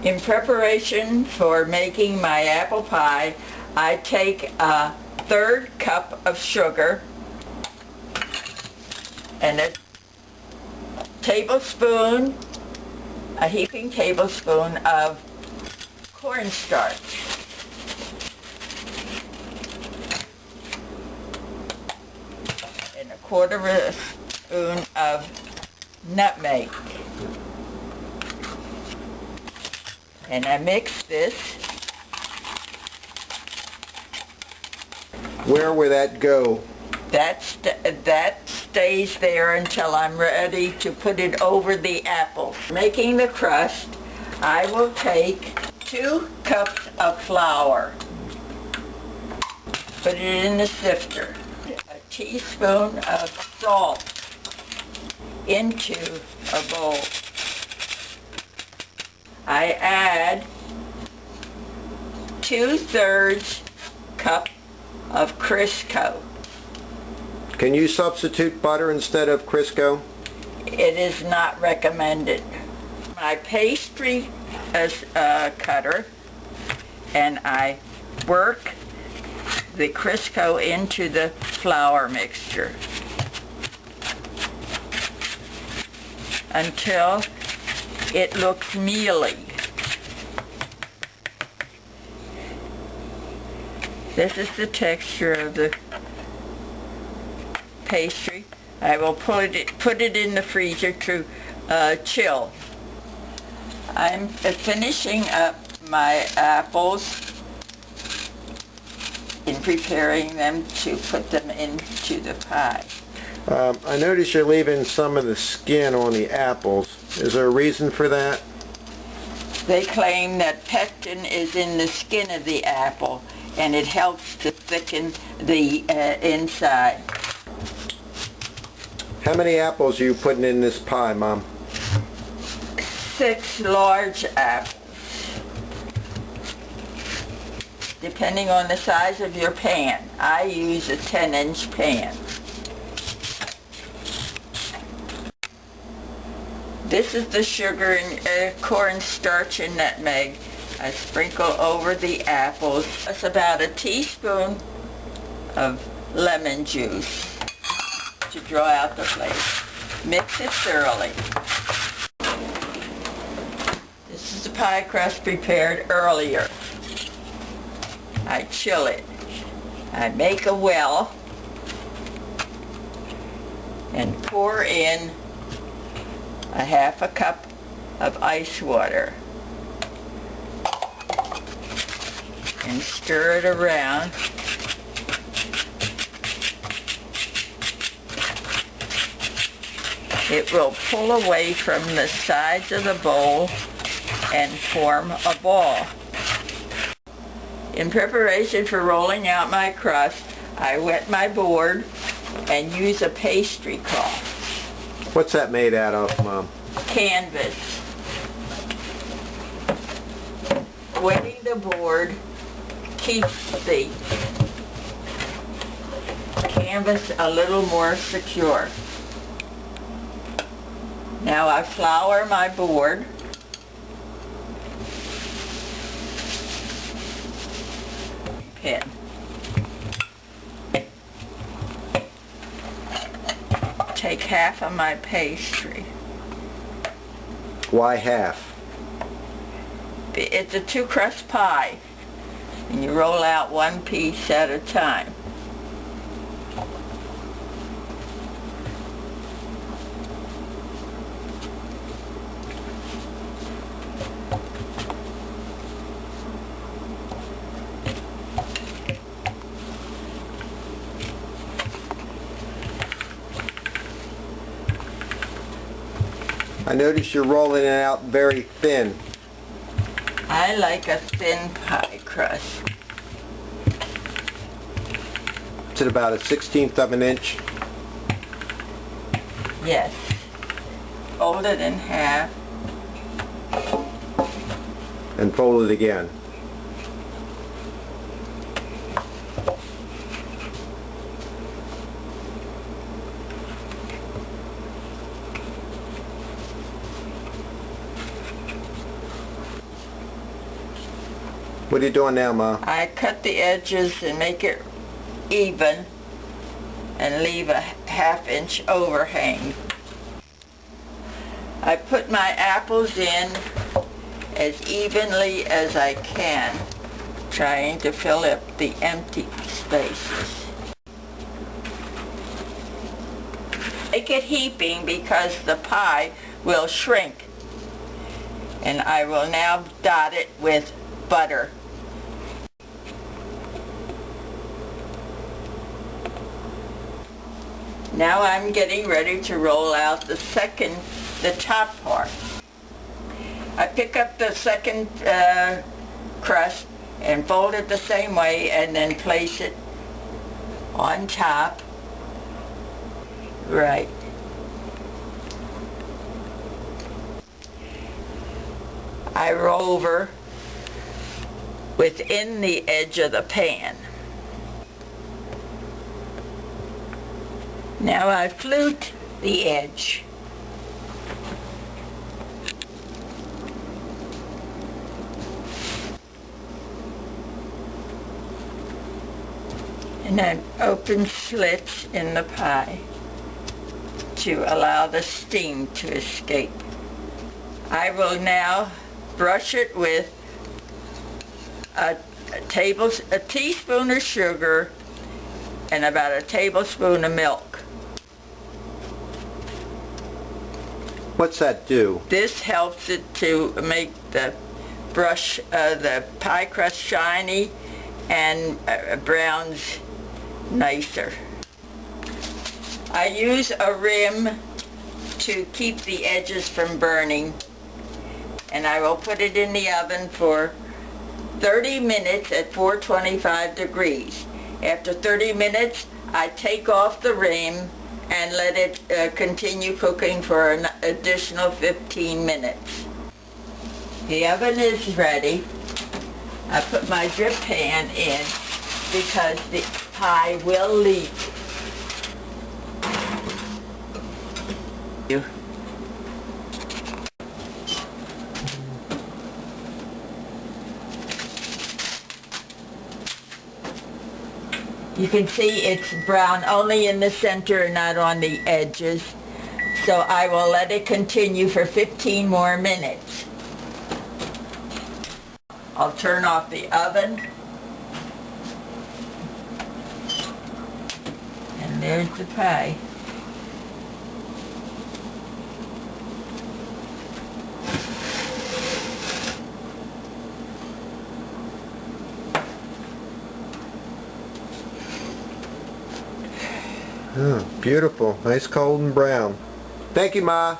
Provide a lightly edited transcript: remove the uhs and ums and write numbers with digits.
In preparation for making my apple pie, I take a third cup of sugar and a heaping tablespoon of cornstarch. And a quarter of a spoon of nutmeg. And I mix this. Where will that go? That stays there until I'm ready to put it over the apples. Making the crust, I will take 2 cups of flour. Put it in the sifter. A teaspoon of salt into a bowl. I add 2/3 cup of Crisco. Can you substitute butter instead of Crisco? It is not recommended. My pastry cutter, and I work the Crisco into the flour mixture until it looks mealy. This is the texture of the pastry. I will put it in the freezer to chill. I'm finishing up my apples in preparing them to put them into the pie. I notice you're leaving some of the skin on the apples. Is there a reason for that? They claim that pectin is in the skin of the apple and it helps to thicken the inside. How many apples are you putting in this pie, Mom? 6 large apples, depending on the size of your pan. I use a 10-inch pan. This is the sugar and cornstarch and nutmeg. I sprinkle over the apples. That's about a teaspoon of lemon juice to draw out the flavor. Mix it thoroughly. This is the pie crust prepared earlier. I chill it. I make a well and pour in a 1/2 cup of ice water and stir it around. It will pull away from the sides of the bowl and form a ball. In preparation for rolling out my crust, I wet my board and use a pastry cloth. What's that made out of, Mom? Canvas. Wetting the board keeps the canvas a little more secure. Now I flour my board. Pin. Take half of my pastry. Why half? It's a 2-crust pie, and you roll out 1 piece at a time. I notice you're rolling it out very thin. I like a thin pie crust. It's at about a 1/16 of an inch. Yes. Fold it in half. And fold it again. What are you doing now, Ma? I cut the edges and make it even and leave a half-inch overhang. I put my apples in as evenly as I can, trying to fill up the empty spaces. Make it heaping because the pie will shrink. And I will now dot it with butter. Now I'm getting ready to roll out the top part. I pick up the second crust and fold it the same way and then place it on top. Right. I roll over within the edge of the pan. Now I flute the edge. And then open slits in the pie to allow the steam to escape. I will now brush it with a teaspoon of sugar and about a tablespoon of milk. What's that do? This helps it to make the the pie crust shiny and browns nicer. I use a rim to keep the edges from burning, and I will put it in the oven for 30 minutes at 425 degrees. After 30 minutes, I take off the rim and let it continue cooking for an additional 15 minutes. The oven is ready. I put my drip pan in because the pie will leak. You can see it's brown only in the center, not on the edges. So I will let it continue for 15 more minutes. I'll turn off the oven. And there's the pie. Oh, beautiful. Nice golden brown. Thank you, Ma.